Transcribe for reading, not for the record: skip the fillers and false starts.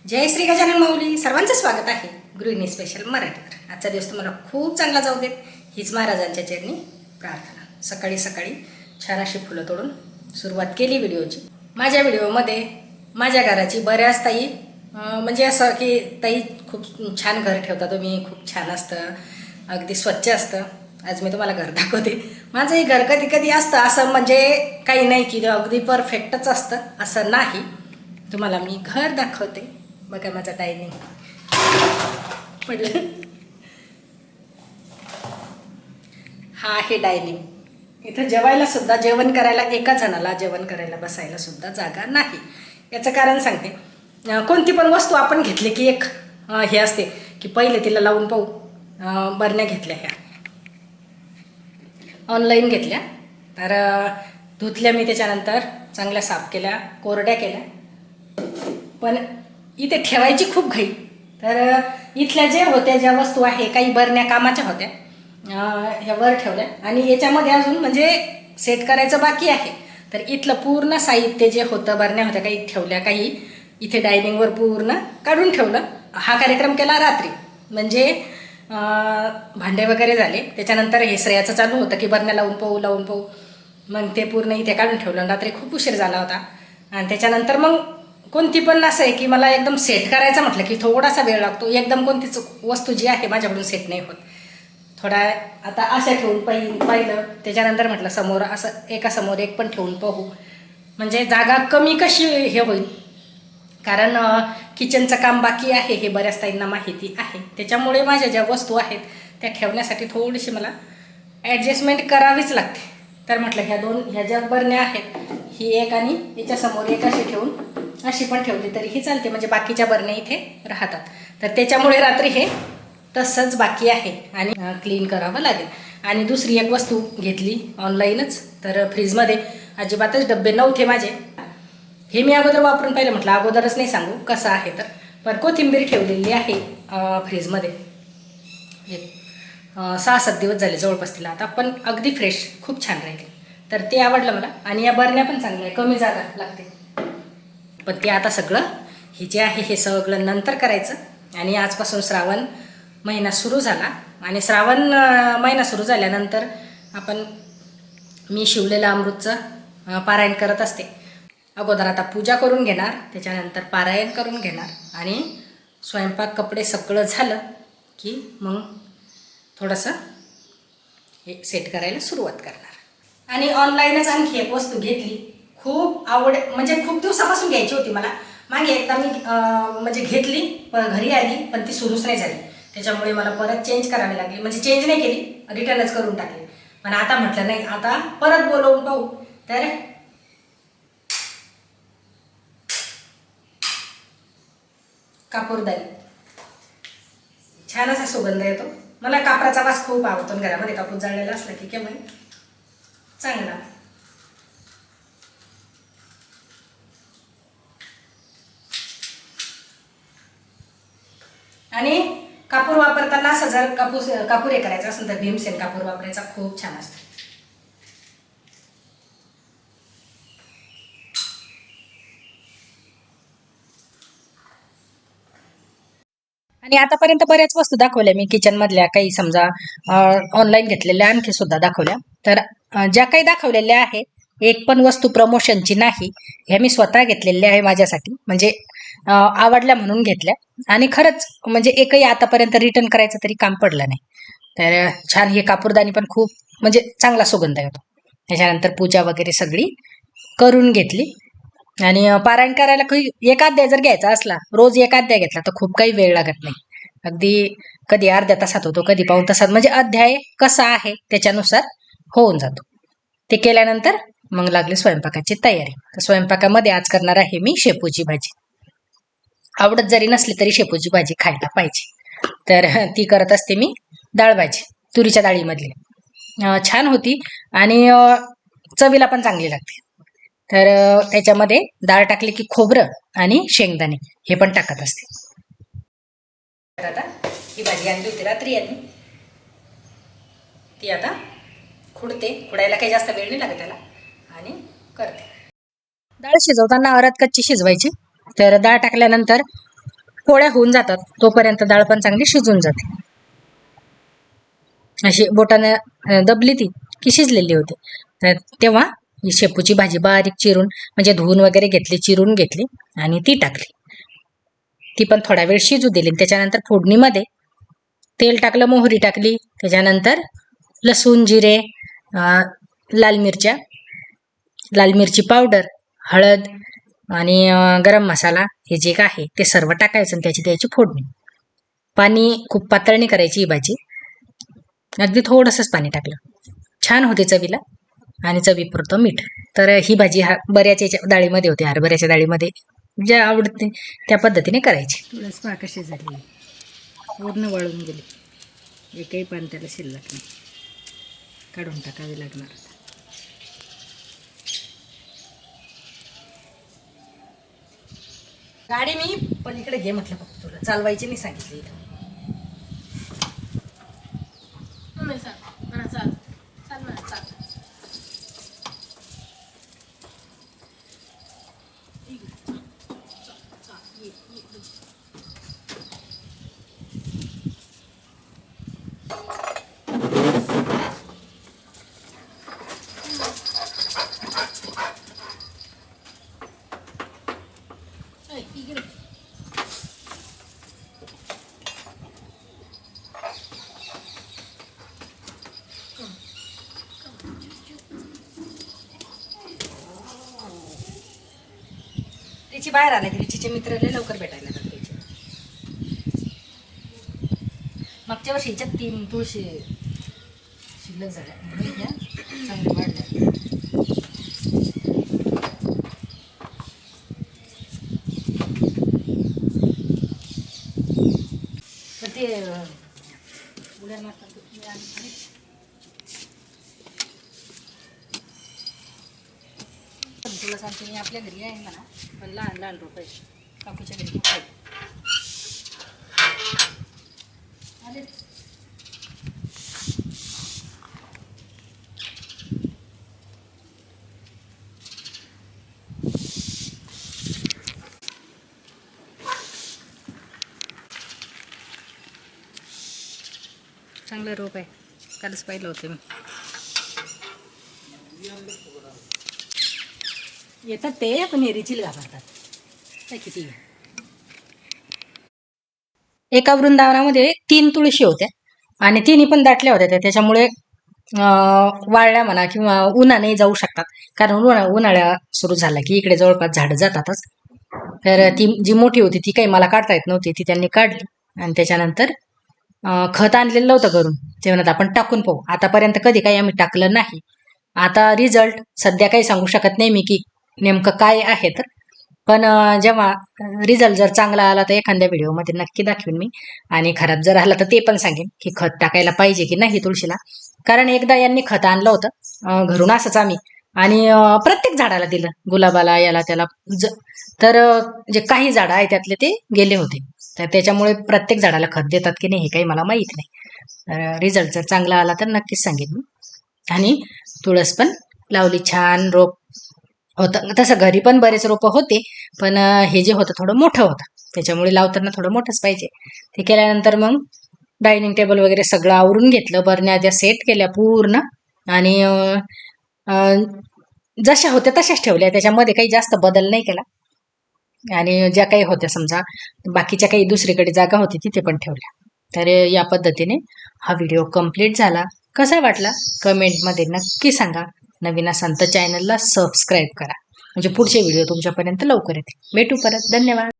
जय श्री गजानन माऊली. सर्वांचं स्वागत आहे गृहिणी स्पेशल मराठीवर. आजचा दिवस तुम्हाला खूप चांगला जाऊ देत हीच महाराजांच्या चरणी प्रार्थना. सकाळी सकाळी छान अशी फुलं तोडून सुरुवात केली व्हिडिओची. माझ्या व्हिडिओमध्ये माझ्या घराची बऱ्याच ताई म्हणजे असं की ताई खूप छान घर ठेवता तुम्ही, खूप छान असतं, अगदी स्वच्छ असतं. आज मी तुम्हाला घर दाखवते. माझं हे घर कधी कधी असतं असं, म्हणजे काही नाही की अगदी परफेक्टच असतं असं नाही. तुम्हाला मी घर दाखवते. बघा माझा डायनिंग पडलं. हा आहे डायनिंग. इथं जेवायला सुद्धा, जेवण करायला एका जणाला जेवण करायला बसायला सुद्धा जागा नाही. याचं कारण सांगते. कोणती पण वस्तू आपण घेतली की एक हे असते की पहिले तिला लावून पाहू. बरण्या घेतल्या, ह्या ऑनलाईन घेतल्या, तर धुतल्या मी. त्याच्यानंतर चांगल्या साफ केल्या, कोरड्या केल्या. पण इथे ठेवायची खूप घाई. तर इथल्या जे होत्या, ज्या वस्तू आहे, काही बरण्या कामाच्या होत्या, ह्या वर ठेवल्या. आणि याच्यामध्ये अजून म्हणजे सेट करायचं बाकी आहे. तर इथलं पूर्ण साहित्य जे होतं, बरण्या होत्या काही ठेवल्या, काही इथे डायनिंगवर पूर्ण काढून ठेवलं. हा कार्यक्रम केला रात्री, म्हणजे भांडे वगैरे झाले. त्याच्यानंतर हे श्रेयाचं चालू होतं की बरण्या लावून पाहू. मग ते पूर्ण इथे काढून ठेवलं. रात्री खूप उशीर झाला होता. आणि त्याच्यानंतर मग कोणती पण असं आहे की मला एकदम सेट करायचं म्हटलं की थोडासा वेळ लागतो. एकदम कोणतीच वस्तू जी आहे माझ्याकडून सेट नाही होत. थोडा आता अशा ठेवून पाहिलं. त्याच्यानंतर म्हटलं समोर असं एका समोर एक पण ठेवून पाहू, म्हणजे जागा कमी कशी हे होईल. कारण किचनचं काम बाकी आहे, हे बऱ्याच ताईंना माहिती आहे. त्याच्यामुळे माझ्या ज्या वस्तू आहेत त्या ठेवण्यासाठी थोडीशी मला ॲडजस्टमेंट करावीच लागते. तर म्हटलं ह्या ज्या बरण्या आहेत, ही एक आणि याच्यासमोर एक अशी ठेवून अशी पण ठेवली तरीही चालते, म्हणजे बाकीच्या बरण्या इथे राहतात. तर त्याच्यामुळे रात्री हे तसंच बाकी आहे आणि क्लीन करावं लागेल. आणि दुसरी एक वस्तू घेतली ऑनलाईनच. तर फ्रीजमध्ये अजिबातच डब्बे नव्हते माझे. हे मी अगोदर वापरून पाहिलं, म्हटलं अगोदरच नाही सांगू कसं आहे. तर पण कोथिंबीर ठेवलेली आहे फ्रीजमध्ये. एक 6-7 दिवस झाले जवळपास तिला आता, पण अगदी फ्रेश, खूप छान राहील. तर ते आवडलं मला. आणि या बरण्या पण चांगल्या आहे, कमी जागा लागते. पण ते आता सगळं हे जे आहे हे सगळं नंतर करायचं. आणि आजपासून श्रावण महिना सुरू झाला. आणि श्रावण महिना सुरू झाल्यानंतर मी शिवलेलं अमृतचं पारायण करत असते. अगोदर आता पूजा करून घेणार, त्याच्यानंतर पारायण करून घेणार, आणि स्वयंपाक कपडे सगळं झालं की मग थोडंसं हे सेट करायला सुरुवात करणार. आणि ऑनलाईनच आणखी एक वस्तू घेतली. खूप म्हणजे खूप दिवसापासून घ्यायची होती मला. मागे एकदा मी म्हणजे घेतली, पण घरी आली, पण ती सुरूच नाही झाली. त्याच्यामुळे मला परत चेंज करावी लागली. म्हणजे चेंज नाही केली, रिटर्नच करून टाकली. पण आता म्हटलं नाही, आता परत बोलवून पाहू. तर कापूरदानी, छान असा सुगंध येतो. मला कापराचा वास खूप आवडतो. घरामध्ये कापूर जाळलेला असला की केव्हा चांगला. आणि कापूर वापरताना असं जर कापूर हे करायचं असेल तर भीमसेन कापूर वापरायचा, खूप छान असतं. आणि आतापर्यंत बऱ्याच वस्तू दाखवल्या मी किचनमधल्या, काही समजा ऑनलाईन घेतलेल्या आणखी सुद्धा दाखवल्या. तर ज्या काही दाखवलेल्या आहे, एक पण वस्तू प्रमोशनची नाही. ह्या मी स्वतः घेतलेल्या आहे माझ्यासाठी, म्हणजे आवडल्या म्हणून घेतल्या. आणि खरंच म्हणजे एकही आतापर्यंत रिटर्न करायचं तरी काम पडलं नाही. तर छान हे कापूरदानी पण खूप म्हणजे चांगला सुगंध येतो. त्याच्यानंतर पूजा वगैरे सगळी करून घेतली. आणि पारायण करायला एक अध्याय जर घ्यायचा असला, रोज एक अध्याय घेतला तर खूप काही वेळ लागत नाही. अगदी कधी अर्ध्या तासात होतो, कधी पाऊण तासात, म्हणजे अध्याय कसा आहे त्याच्यानुसार होऊन जातो. ते केल्यानंतर मग लागली स्वयंपाकाची तयारी. तर स्वयंपाकामध्ये आज करणार आहे मी शेपूची भाजी. आवडत जरी नसली तरी शेपूची भाजी खायला पाहिजे. तर ती करत असते मी. डाळ भाजी तुरीच्या डाळीमधली छान होती आणि चवीला पण चांगली लागते. तर त्याच्यामध्ये डाळ टाकली की खोबरं आणि शेंगदाणे हे पण टाकत असते. तर आता ही भाजी आणली होती रात्री, आणि ती आता खुडायला काही जास्त वेळ नाही लागत त्याला, आणि करते. डाळ शिजवताना अरद कच्ची शिजवायची. तर डाळ टाकल्यानंतर पोळ्या होऊन जातात तोपर्यंत डाळ पण चांगली शिजून जाते. अशी बोटाने दबली ती की शिजलेली होती. तर तेव्हा ही शेपूची भाजी बारीक चिरून म्हणजे धुवून वगैरे घेतली, चिरून घेतली आणि ती टाकली. ती पण थोडा वेळ शिजू दिली. त्याच्यानंतर फोडणीमध्ये तेल टाकलं, मोहरी टाकली, त्याच्यानंतर लसूण, जिरे, लाल मिरच्या, लाल मिरची पावडर, हळद आणि गरम मसाला हे जे काय आहे ते सर्व टाकायचं आणि त्याची द्यायची फोडणी. पाणी खूप पातळ नाही करायची ही भाजी, अगदी थोडंसंच पाणी टाकलं. छान होते चवीला आणि चवीपुरतं मीठ. तर ही भाजी बऱ्याच याच्या डाळीमध्ये होते, हरभऱ्याच्या डाळीमध्ये ज्या आवडते त्या पद्धतीने करायची. तुळस पहा कशी झाली, पूर्ण वळून गेली, एकही पान त्याला शिल्लक नाही, काढून टाकावी लागणार. गाडी मी पलीकडे घे म्हटलं, फक्त तुला चालवायची नाही सांगितली इथं. तिची बाहेर आला की तिचे मित्र लय लवकर भेटायला लागतात तिचे. मागच्या वर्षी हिच्यात 3 तुळशी शिल्लक झाल्या, चांगल्या वाढल्या. तर ते उड्या मारतात तुला सांगते मी, आपल्या घरी आहे म्हणा, पण लहान लहान रोपं आहे, काकूच्या घरी खूप आहे. चांगलं रोप आहे, कालच पाहिलं होतं मी. येतात ते पण एरीचील घाबरतात किती. एका वृंदावनामध्ये 3 तुळशी होत्या आणि तिन्ही पण दाटल्या होत्या, त्याच्यामुळे वाळल्या म्हणा किंवा उन्हाने जाऊ शकतात, कारण उन्हाळ्या सुरू झाला की इकडे जवळपास झाडं जातातच. तर ती जी मोठी होती ती काही मला काढता येत नव्हती, ती त्यांनी काढली. आणि त्याच्यानंतर खत आणलेलं नव्हतं घरून, ते म्हणत आपण टाकून पाहू. आतापर्यंत कधी काही आम्ही टाकलं नाही. आता रिझल्ट सध्या काही सांगू शकत नाही मी की नेमकं काय आहे, तर पण जेव्हा रिझल्ट जर चांगला आला तर एखाद्या व्हिडिओमध्ये नक्की दाखवेन मी. आणि खराब जर आला तर ते पण सांगेन की खत टाकायला पाहिजे की नाही तुळशीला. कारण एकदा यांनी खत आणलं होतं घरून असंच आम्ही, आणि प्रत्येक झाडाला दिलं, गुलाबाला, याला त्याला. तर जे काही झाडं आहे त्यातले ते गेले होते, तर त्याच्यामुळे प्रत्येक झाडाला खत देतात की नाही हे काही मला माहीत नाही. तर रिझल्ट जर चांगला आला तर नक्कीच सांगेन मी. आणि तुळस पण लावली, छान रोप होतं. तसं घरी पण बरेच रोपं होते, पण हे जे होतं थोडं मोठं होतं, त्याच्यामुळे लावताना थोडं मोठंच पाहिजे. ते केल्यानंतर मग डायनिंग टेबल वगैरे सगळं आवरून घेतलं, बरण्या त्या सेट केल्या पूर्ण, आणि जशा होत्या तशाच ठेवल्या, त्याच्यामध्ये काही जास्त बदल नाही केला. आणि ज्या काही होत्या समजा बाकीच्या काही दुसरीकडे जागा होती तिथे पण ठेवल्या. तर या पद्धतीने हा व्हिडिओ कंप्लीट झाला. कसा वाटला कमेंटमध्ये नक्की सांगा. नवीन असाल तर चॅनलला सबस्क्राईब करा, म्हणजे पुढचे व्हिडिओ तुमच्यापर्यंत लवकर येते. भेटू परत. धन्यवाद.